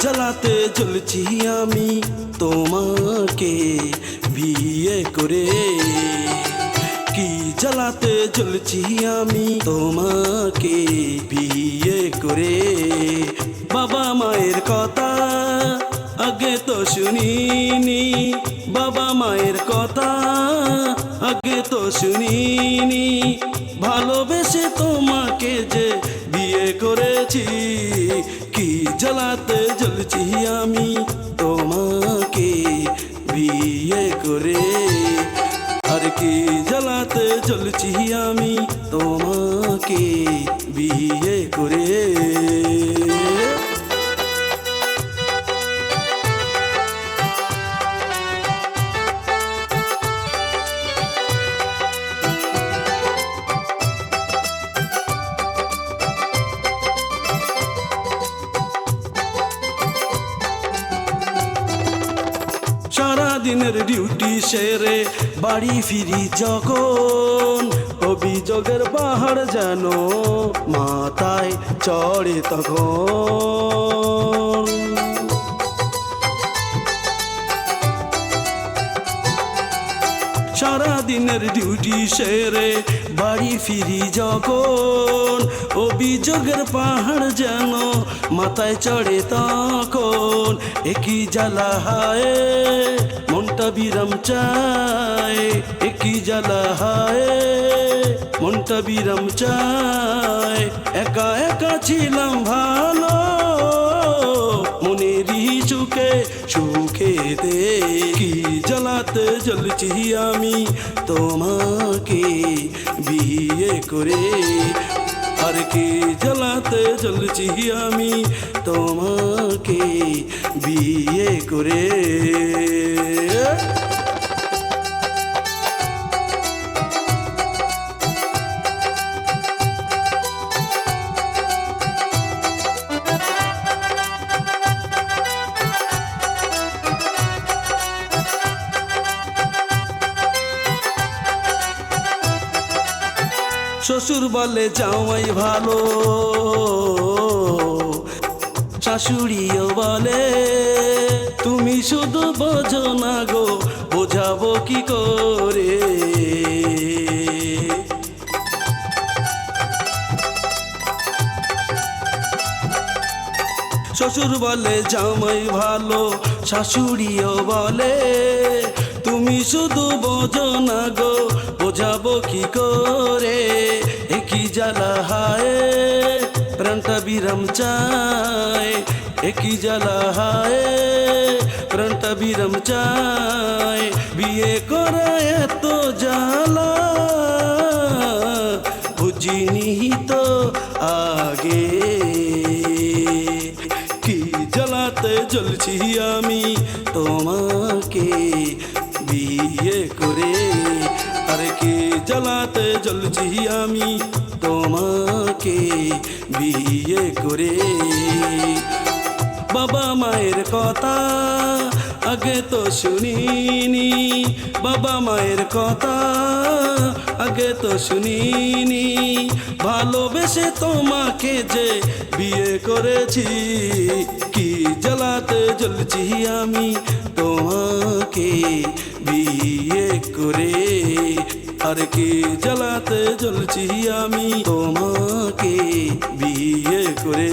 জ্বালাতে জ্বলছি আমি তোমাকে বিয়ে করে, কি জ্বালাতে জ্বলছি আমি তোমাকে বিয়ে করে। বাবা মায়ের কথা আগে তো শুনিনি, বাবা মায়ের কথা আগে তো শুনিনি, ভালোবেসে তোমাকে যে বিয়ে করেছি, কি জ্বালাতে জ্বলছি আমি তোমাকে বিয়ে করে। আর কি জ্বালাতে জ্বলছি আমি তোমাকে বিয়ে করে। সারাদিনের ডিউটি সেরে বাড়ি ফিরি যখন, অভিযোগের পাহাড় যেন মাথায় চড়ে তখন। সারাদিনের ডিউটি সেরে বাড়ি ফিরি যখন, অভিযোগের পাহাড় যেন মাথায় চড়ে তখন। একই জ্বালা হায় মনটা বিরাম চায়, একই জ্বালা হায় মনটা বিরাম চায়। একা একা ছিলাম ভালো মনেরই সুখে সুখেতে, কি জ্বালাতে জ্বলছি আমি তোমাকে বিয়ে করে। আর কি জ্বালাতে জ্বলছি আমি তোমাকে বিয়ে করে। শ্বশুর বলে জামাই ভালো, শাশুড়িও বলে তুমি শুধু বোঝো না গো, বোঝাবো কি করে। শ্বশুর বলে জামাই ভালো, শাশুড়িও বলে তুমি শুধু বোঝো না গো, বোঝাবো কি করে। একই জ্বালা হায় প্রাণটা বিরাম চায়, একই জ্বালা হায় প্রাণটা বিরাম চায়। বিয়ে করা এত জ্বালা বুঝিনি তো আগে, কি জ্বালাতে জ্বলছি আমি তোমাকে বিয়ে করে। আর কি জ্বালাতে জ্বলছি আমি তোমাকে বিয়ে করে। বাবা মায়ের কথা আগে তো শুনিনি, বাবা মায়ের কথা আগে তো শুনিনি, ভালোবেসে তোমাকে যে বিয়ে করেছি, কি জ্বালাতে জ্বলছি আমি তোমাকে বিয়ে করে। আর কি জ্বালাতে জ্বলছি আমি তোমাকে বিয়ে করে।